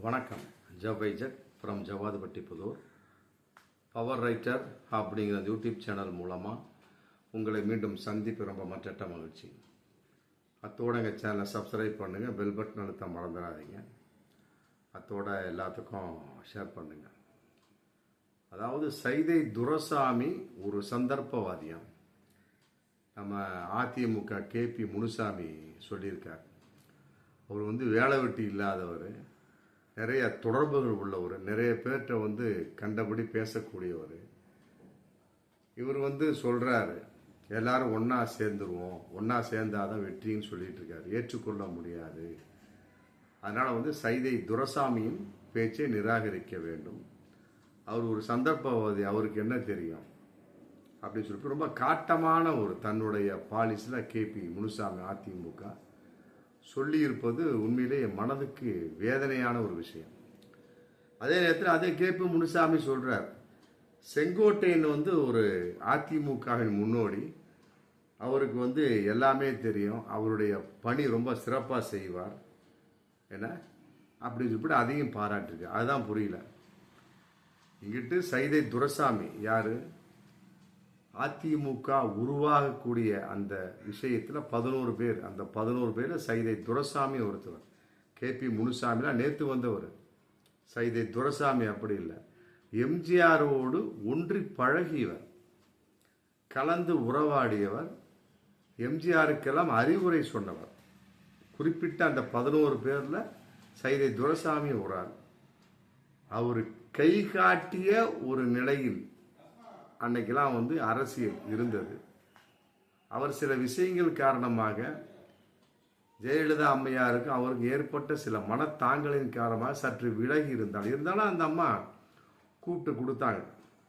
வணக்கம். ஜவைஜட் from Javadupatti Pudur. Power writer அப்படிங்கிற YouTube channel மூலமாக உங்களை மீண்டும் சந்திப்பு ரொம்ப மற்ற மகிழ்ச்சி. அத்தோட எங்கள் சேனலை சப்ஸ்கிரைப் பண்ணுங்கள், பெல் பட்டன் அழுத்த மறந்துடாதீங்க. அத்தோட எல்லாத்துக்கும் ஷேர் பண்ணுங்கள். அதாவது சைதை துரைசாமி ஒரு சந்தர்ப்பவாதியம். நம்ம அதிமுக கேபி முனுசாமி சொல்லியிருக்கார். அவர் வேலை வெட்டி இல்லாதவர், நிறைய தொடர்புகள் உள்ளவர், நிறைய பேர்கிட்ட கண்டபடி பேசக்கூடியவர். இவர் சொல்கிறாரு, எல்லாரும் ஒன்றா சேர்ந்துருவோம், ஒன்றா சேர்ந்தாதான் வெற்றின்னு சொல்லிட்டு இருக்காரு. ஏற்றுக்கொள்ள முடியாது. அதனால் சைதை துரைசாமியின் பேச்சை நிராகரிக்க வேண்டும். அவர் ஒரு சந்தர்ப்பவாதி, அவருக்கு என்ன தெரியும் அப்படின்னு சொல்லிட்டு ரொம்ப காட்டமான ஒரு தன்னுடைய பாலிசில் கேபி முனுசாமி அதிமுக சொல்லியிருப்பது உண்மையிலே என் மனதுக்கு வேதனையான ஒரு விஷயம். அதே நேரத்தில் அதே கேபி முனுசாமி சொல்கிறார், செங்கோட்டையன் ஒரு அதிமுகவின் முன்னோடி, அவருக்கு எல்லாமே தெரியும், அவருடைய பணி ரொம்ப சிறப்பாக செய்வார் என்ன அப்படின்னு சொல்லிட்டு அதையும் பாராட்டிருக்கு. அதுதான் புரியல. இங்கிட்டு சைதை துரைசாமி யாரு, அதிமுக உருவாகக்கூடிய அந்த விஷயத்தில் 11 பேர், அந்த 11 பேரில் சைதை துரைசாமி ஒருத்தவர். கேபி முனுசாமிலாம் நேற்று வந்தவர். சைதை துரைசாமி அப்படி இல்லை, எம்ஜிஆரோடு ஒன்றி பழகியவர், கலந்து உறவாடியவர், எம்ஜிஆருக்கெல்லாம் அறிவுரை சொன்னவர். குறிப்பிட்ட அந்த 11 பேரில் சைதை துரைசாமி ஒரு ஆள். அவர் கை காட்டிய ஒரு நிலையில் அன்னைக்கெல்லாம் அரசியல் இருந்தது. அவர் சில விஷயங்கள் காரணமாக ஜெயலலிதா அம்மையாருக்கு அவருக்கு ஏற்பட்ட சில மனத்தாங்கலின் காரணமாக சற்று விலகி இருந்தாலும் அந்த அம்மா கூப்பிட்டு கொடுத்தாங்க,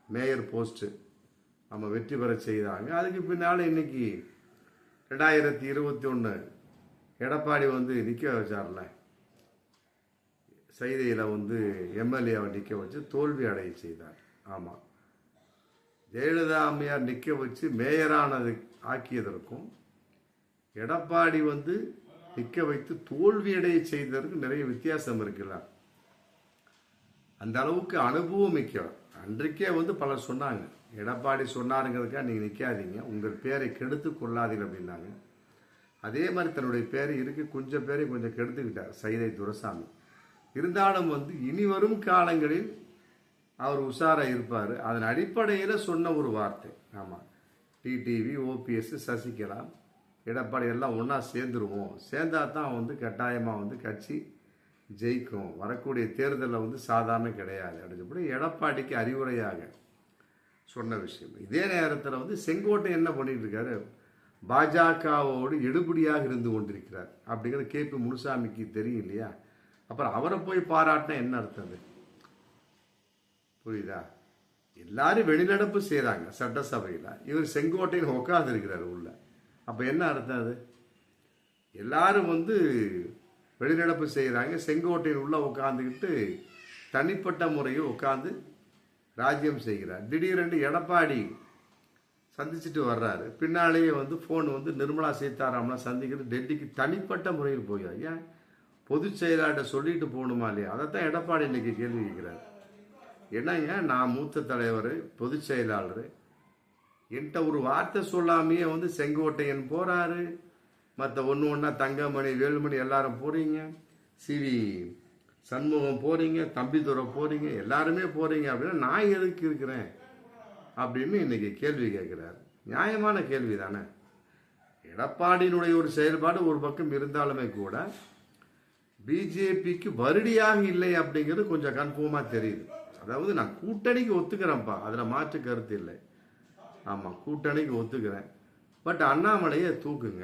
மேயர் போஸ்ட்டு நம்ம வெற்றி பெற செய்தாங்க. அதுக்கு பின்னால் இன்னைக்கு 2021 எடப்பாடி நிற்க வச்சார்ல, சைதையில் எம்எல்ஏவை நிற்க வச்சு தோல்வி அடைய செய்தார். ஆமாம், ஜெயலலிதா அம்மையார் நிற்க வச்சு மேயரானது ஆக்கியதற்கும் எடப்பாடி நிற்க வைத்து தோல்வியடைய செய்ததற்கு நிறைய வித்தியாசம் இருக்குல்ல. அந்த அளவுக்கு அனுபவம் மிக்கவர். அன்றைக்கே பலர் சொன்னாங்க, எடப்பாடி சொன்னாருங்கிறதுக்காக நீங்கள் நிற்காதீங்க, உங்கள் பேரை கெடுத்து கொள்ளாதீங்க அப்படின்னாங்க. அதே மாதிரி தன்னுடைய பேரை கொஞ்சம் பேரை கொஞ்சம் கெடுத்துக்கிட்டார் சைதை துரைசாமி. இருந்தாலும் இனி வரும் காலங்களில் அவர் உஷாராக இருப்பார். அதன் அடிப்படையில் சொன்ன ஒரு வார்த்தை. ஆமாம், டிடிவி, ஓபிஎஸ், சசிகலா, எடப்பாடி எல்லாம் ஒன்றா சேர்ந்துருவோம், சேர்ந்தா தான் கட்டாயமாக கட்சி ஜெயிக்கும், வரக்கூடிய தேர்தலில் சாதாரண கிடையாது அப்படின்னு எடப்பாடிக்கு அறிவுரையாக சொன்ன விஷயம். இதே நேரத்தில் செங்கோட்டை என்ன பண்ணிட்டு இருக்காரு, பாஜகவோடு எடுபடியாக இருந்து கொண்டிருக்கிறார் அப்படிங்கிறது கேபி முனுசாமிக்கு தெரியும் இல்லையா. அப்புறம் அவரை போய் பாராட்டினா என்ன அர்த்தம், புரியுதா? எல்லாரும் வெளிநடப்பு செய்கிறாங்க சட்டசபையில், இவர் செங்கோட்டையில் உட்காந்து இருக்கிறார் உள்ள. அப்போ என்ன அர்த்தம் அது? எல்லாரும் வெளிநடப்பு செய்கிறாங்க, செங்கோட்டையில் உள்ள உட்காந்துக்கிட்டு தனிப்பட்ட முறையில் உட்காந்து ராஜ்யம் செய்கிறார். திடீரென்று எடப்பாடி சந்திச்சுட்டு வர்றாரு, பின்னாலேயே ஃபோன் நிர்மலா சீதாராமனை சந்திக்கிறது, டெல்லிக்கு தனிப்பட்ட முறையில் போகிறார். ஏன் பொதுச் செயலாளர்கிட்ட சொல்லிட்டு போகணுமா இல்லையா? அதைத்தான் எடப்பாடி இன்னைக்கு கேள்வி கேட்கிறார். என்னங்க, நான் மூத்த தலைவர், பொதுச் செயலாளர், என்கிட்ட ஒரு வார்த்தை சொல்லாமையே செங்கோட்டையன் போறாரு, மற்ற ஒன்றா தங்கமணி, வேலுமணி எல்லாரும் போறீங்க, சிவி சண்முகம் போறீங்க, தம்பிதுரை போறீங்க, எல்லாருமே போறீங்க அப்படின்னா நான் எதுக்கு இருக்கிறேன் அப்படின்னு இன்னைக்கு கேள்வி கேட்கிறார். நியாயமான கேள்வி தானே. எடப்பாடியினுடைய ஒரு செயல்பாடு ஒரு பக்கம் இருந்தாலுமே கூட பிஜேபிக்கு வருடியாக இல்லை அப்படிங்கிறது கொஞ்சம் கன்ஃபார்மாக தெரியுது. அதாவது நான் கூட்டணிக்கு ஒத்துக்கிறேன்ப்பா, அதில் மாற்று கருத்து இல்லை. ஆமாம், கூட்டணிக்கு ஒத்துக்கிறேன், பட் அண்ணாமலையை தூக்குங்க.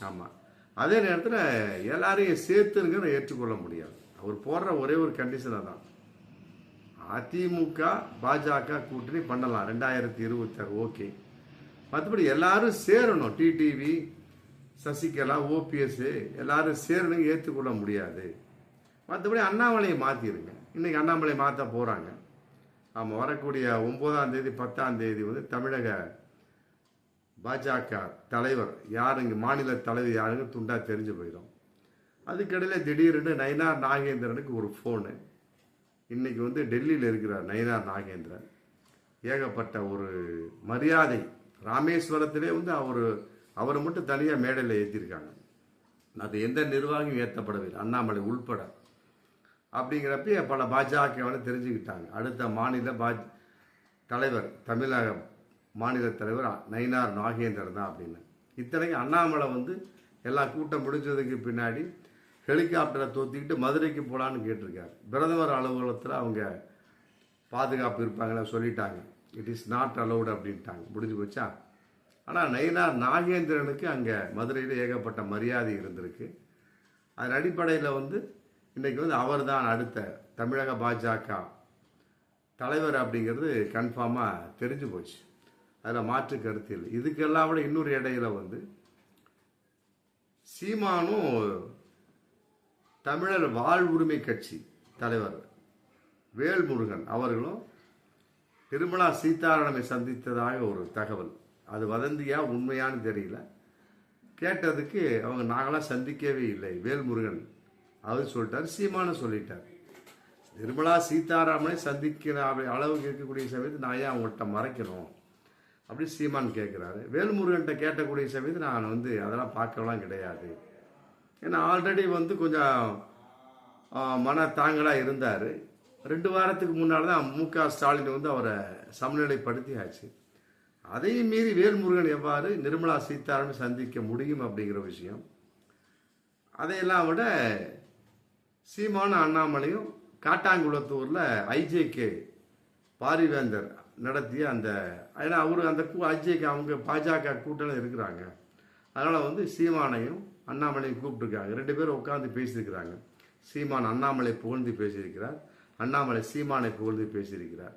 ஆமாம், அதே நேரத்தில் எல்லாரையும் சேர்த்துங்கிறத ஏற்றுக்கொள்ள முடியாது. அவர் போடுற ஒரே ஒரு கண்டிஷனை தான், அதிமுக பாஜக கூட்டணி பண்ணலாம் 2026, ஓகே. மற்றபடி எல்லாரும் சேரணும், டிடிவி, சசிகலா, ஓபிஎஸ் எல்லாரும் சேரணும், ஏற்றுக்கொள்ள முடியாது. மற்றபடி அண்ணாமலையை மாற்றிடுங்க. இன்னைக்கு அண்ணாமலை மாற்ற போகிறாங்க. ஆமாம், வரக்கூடிய 9ஆம் தேதி 10ஆம் தேதி தமிழக பாஜக தலைவர் யாருங்க, மாநில தலைவர் யாருங்க துண்டா தெரிஞ்சு போயிடும். அதுக்கிடையில் திடீர்னு நயினார் நாகேந்திரனுக்கு ஒரு ஃபோனு. இன்னைக்கு வந்து டெல்லியில் இருக்கிறார் நயினார் நாகேந்திரன். ஏகப்பட்ட ஒரு மரியாதை. ராமேஸ்வரத்திலே வந்து அவரை மட்டும் தனியாக மேடையில் ஏற்றிருக்காங்க. அது எந்த நிர்வாகியும் ஏற்றப்படவில்லை, அண்ணாமலை உள்பட. அப்படிங்கிறப்ப பல பாஜகவை தெரிஞ்சுக்கிட்டாங்க. அடுத்த மாநில தலைவர், தமிழக மாநில தலைவர் நயினார் நாகேந்திரன் தான் அப்படின்னு. இத்தனைக்கு அண்ணாமலை வந்து எல்லா கூட்டம் முடிஞ்சதுக்கு பின்னாடி ஹெலிகாப்டரை தோத்திக்கிட்டு மதுரைக்கு போகலான்னு கேட்டிருக்காரு. பிரதமர் அலுவலகத்தில் அவங்க பாதுகாப்பு இருப்பாங்களா சொல்லிட்டாங்க. இட் இஸ் நாட் அலௌடு அப்படின்ட்டாங்க. முடிஞ்சு போச்சா. ஆனால் நயினார் நாகேந்திரனுக்கு அங்கே மதுரையில் ஏகப்பட்ட மரியாதை இருந்திருக்கு. அதன் அடிப்படையில் வந்து இன்றைக்கி வந்து அவர் தான் அடுத்த தமிழக பாஜக தலைவர் அப்படிங்கிறது கன்ஃபார்மாக தெரிஞ்சு போச்சு. அதில் மாற்று கருத்து இல்லை. இதுக்கெல்லாம் விட இன்னொரு இடையில வந்து சீமானும் தமிழர் வாழ்வுரிமை கட்சி தலைவர் வேல்முருகன் அவர்களும் நிர்மலா சீதாராமனை சந்தித்ததாக ஒரு தகவல். அது வதந்தியா உண்மையான்னு தெரியல. கேட்டதுக்கு அவங்க நாங்களாம் சந்திக்கவே இல்லை, வேல்முருகன் அவர் சொல்லிட்டார், சீமானு சொல்லிட்டார். நிர்மலா சீதாராமனை சந்திக்கிற அளவுக்கு இருக்கக்கூடிய சமயத்தை நான் ஏன் அவங்கள்ட்ட மறைக்கணும் அப்படி சீமான் கேட்குறாரு. வேல்முருகன்கிட்ட கேட்டக்கூடிய சமயத்தை நான் வந்து அதெல்லாம் பார்க்கலாம் கிடையாது. ஏன்னா ஆல்ரெடி வந்து கொஞ்சம் மன தாங்கலாக இருந்தார். 2 வாரத்துக்கு முன்னால் தான் மு.க. ஸ்டாலின் வந்து அவரை சமநிலைப்படுத்தியாச்சு. அதையும் மீறி வேல்முருகன் எவ்வாறு நிர்மலா சீதாராமனை சந்திக்க முடியும் அப்படிங்கிற விஷயம். அதையெல்லாம் விட சீமான அண்ணாமலையும் காட்டாங்குளத்தூரில் ஐஜேகே பாரிவேந்தர் நடத்திய அந்த, ஏன்னா அவர் அந்த ஐஜேகே அவங்க பாஜக கூட்டணியில் இருக்கிறாங்க. அதனால் வந்து சீமானையும் அண்ணாமலையும் கூப்பிட்டுருக்காங்க. 2 பேரும் உட்காந்து பேசியிருக்கிறாங்க. சீமான் அண்ணாமலை புகழ்ந்து பேசியிருக்கிறார், அண்ணாமலை சீமானை புகழ்ந்து பேசியிருக்கிறார்.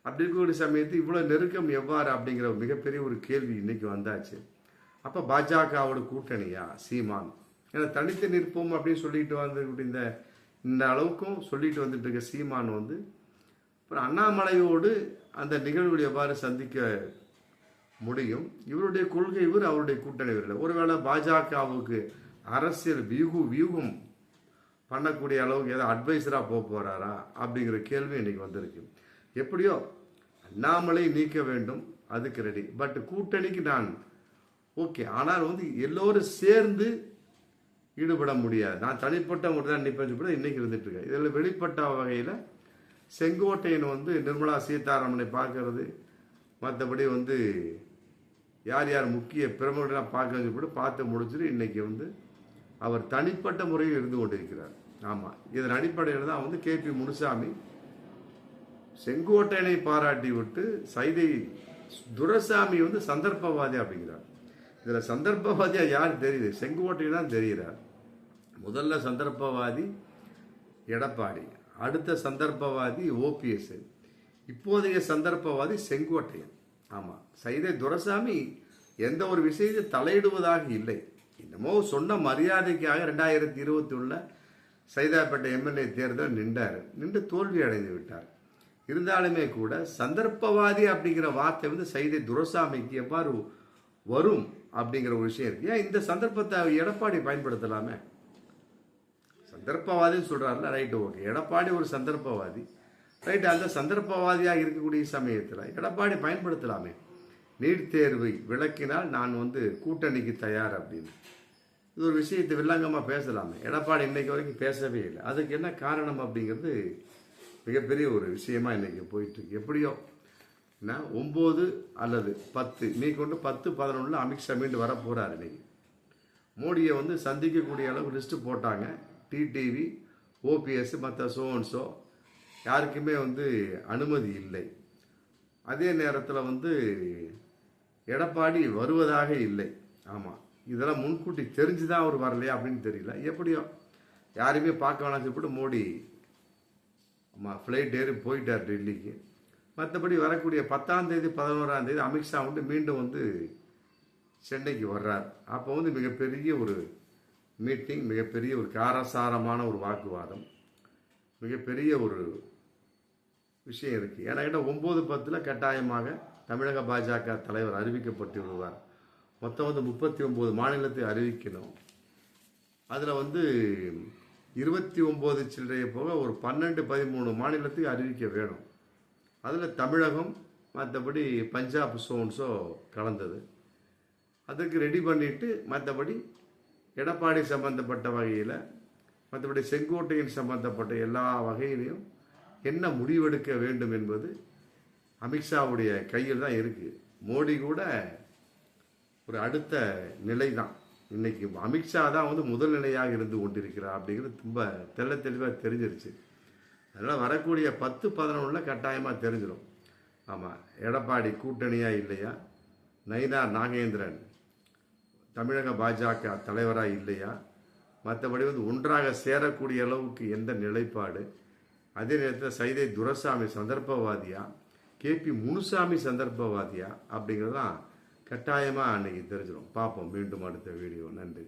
அப்படி இருக்கக்கூடிய சமயத்து இவ்வளோ நெருக்கம் எவ்வாறு அப்படிங்கிற மிகப்பெரிய ஒரு கேள்வி இன்னைக்கு வந்தாச்சு. அப்போ பாஜகவோட கூட்டணியா சீமான்? ஏன்னா தனித்து நிற்போம் அப்படின்னு சொல்லிட்டு வந்து இந்த அளவுக்கும் சொல்லிட்டு வந்துட்டு இருக்க சீமான் வந்து அப்புறம் அண்ணாமலையோடு அந்த நிகழ்வுகளை எவ்வாறு சந்திக்க முடியும்? இவருடைய கொள்கை இவர், அவருடைய கூட்டணி இவர்கள். ஒருவேளை பாஜகவுக்கு அரசியல் வியூகம் பண்ணக்கூடிய அளவுக்கு ஏதாவது அட்வைசராக போக போகிறாரா அப்படிங்கிற கேள்வி இன்னைக்கு வந்திருக்கு. எப்படியோ அண்ணாமலை நீக்க வேண்டும், அதுக்கு ரெடி. பட் கூட்டணிக்கு நான் ஓகே. ஆனால் வந்து எல்லோரும் சேர்ந்து ஈடுபட முடியாது. நான் தனிப்பட்ட முறை தான் நிற்பேன் இன்னைக்கு இருந்துட்டு இருக்கேன். இதில் வெளிப்பட்ட வகையில் செங்கோட்டையன் வந்து நிர்மலா சீதாராமனை பார்க்கறது, மற்றபடி வந்து யார் யார் முக்கிய பிரமுகர்களாக பார்க்கறது பார்த்து முடிச்சுட்டு இன்னைக்கு வந்து அவர் தனிப்பட்ட முறையில் இருந்து கொண்டிருக்கிறார். ஆமாம், இதன் அடிப்படையில் தான் வந்து KP முனுசாமி செங்கோட்டையனை பாராட்டி விட்டு சைதை துரைசாமி வந்து சந்தர்ப்பவாதி அப்படிங்கிறார். இதில் சந்தர்ப்பவாதியாக யார் தெரியுது? செங்கோட்டையன் தான் தெரிகிறார். முதல்ல சந்தர்ப்பவாதி எடப்பாடி, அடுத்த சந்தர்ப்பவாதி OPS, இப்போதைய சந்தர்ப்பவாதி செங்கோட்டையன். ஆமாம், சைதை துரைசாமி எந்த ஒரு விஷயத்தை தலையிடுவதாக இல்லை. என்னமோ சொன்ன மரியாதைக்காக 2021 சைதாப்பேட்டை MLA தேர்தல் நின்று தோல்வி அடைந்து விட்டார். இருந்தாலுமே கூட சந்தர்ப்பவாதி அப்படிங்கிற வார்த்தை வந்து சைதை துரைசாமிக்கு எவ்வாறு வரும் அப்படிங்கிற ஒரு விஷயம் இருக்கு. ஏன் இந்த சந்தர்ப்பத்தை எடப்பாடி பயன்படுத்தலாமே? சந்தர்ப்பவாதின்னு சொல்றாருல, ரைட்டு, ஓகே. எடப்பாடி ஒரு சந்தர்ப்பவாதி, ரைட்டு. அந்த சந்தர்ப்பவாதியாக இருக்கக்கூடிய சமயத்தில் எடப்பாடி பயன்படுத்தலாமே. நீட் தேர்வை விளக்கினால் நான் வந்து கூட்டணிக்கு தயார் அப்படின்னு இது ஒரு விஷயத்தை வில்லங்கமாக பேசலாமே. எடப்பாடி இன்னைக்கு வரைக்கும் பேசவே இல்லை. அதுக்கு என்ன காரணம் அப்படிங்கிறது மிகப்பெரிய ஒரு விஷயமா இன்னைக்கு போயிட்டு இருக்கு. எப்படியோ 9 அல்லது 10 நீ கொண்டு 10, 11 அமித்ஷா மீண்டு வர போறாரு. இன்னைக்கு மோடியை வந்து சந்திக்கக்கூடிய அளவு லிஸ்ட் போட்டாங்க. டிடிவி, OPS, மற்ற சோன்சோ யாருக்குமே வந்து அனுமதி இல்லை. அதே நேரத்தில் வந்து எடப்பாடி வருவதாக இல்லை. ஆமாம், இதெல்லாம் முன்கூட்டி தெரிஞ்சுதான் அவர் வரலையா அப்படின்னு தெரியல. எப்படியோ யாரையுமே பார்க்க வேணாம் சொல்லிட்டு மோடி ஃப்ளைட் ஏறி போயிட்டார் டெல்லிக்கு. மற்றபடி வரக்கூடிய 10ஆம் தேதி 11ஆம் தேதி அமித்ஷா வந்து மீண்டும் வந்து சென்னைக்கு வர்றார். அப்போ வந்து மிகப்பெரிய ஒரு மீட்டிங், மிகப்பெரிய ஒரு காரசாரமான ஒரு வாக்குவாதம், மிகப்பெரிய ஒரு விஷயம் இருக்குது. ஏன்னா 9, 10 கட்டாயமாக தமிழக பாஜக தலைவர் அறிவிக்கப்பட்டு விடுவார். மொத்தம் வந்து 39 மாநிலத்தை அறிவிக்கணும். அதில் வந்து 29 சில்லறையை போக ஒரு 12-13 மாநிலத்துக்கு அறிவிக்க வேணும். அதில் தமிழகம் மற்றபடி பஞ்சாப் சோன்ஸோ கலந்தது. அதுக்கு ரெடி பண்ணிவிட்டு மற்றபடி எடப்பாடி சம்பந்தப்பட்ட வகையில் மற்றபடி செங்கோட்டையின் சம்பந்தப்பட்ட எல்லா வகையிலையும் என்ன முடிவெடுக்க வேண்டும் என்பது அமித்ஷாவுடைய கையில் தான் இருக்குது. மோடி கூட ஒரு அடுத்த நிலை தான். இன்னைக்கு அமித்ஷா தான் வந்து முதல் நிலையாக இருந்து கொண்டிருக்கிறார் அப்படிங்கிறது ரொம்ப தெள்ள தெளிவாக தெரிஞ்சிருச்சு. அதனால் வரக்கூடிய 10-11 கட்டாயமாக தெரிஞ்சிடும். ஆமாம், எடப்பாடி கூட்டணியாக இல்லையா, நயினார் நாகேந்திரன் தமிழக பாஜக தலைவராக இல்லையா, மற்றபடி வந்து ஒன்றாக சேரக்கூடிய அளவுக்கு எந்த நிலைப்பாடு, அதே நேரத்தில் சைதை துரைசாமி சந்தர்ப்பவாதியா, கேபி முனுசாமி சந்தர்ப்பவாதியா அப்படிங்கிறதான் கட்டாயமாக அன்னைக்கு தெரிஞ்சிடும். பார்ப்போம் மீண்டும் அடுத்த வீடியோ. நன்றி.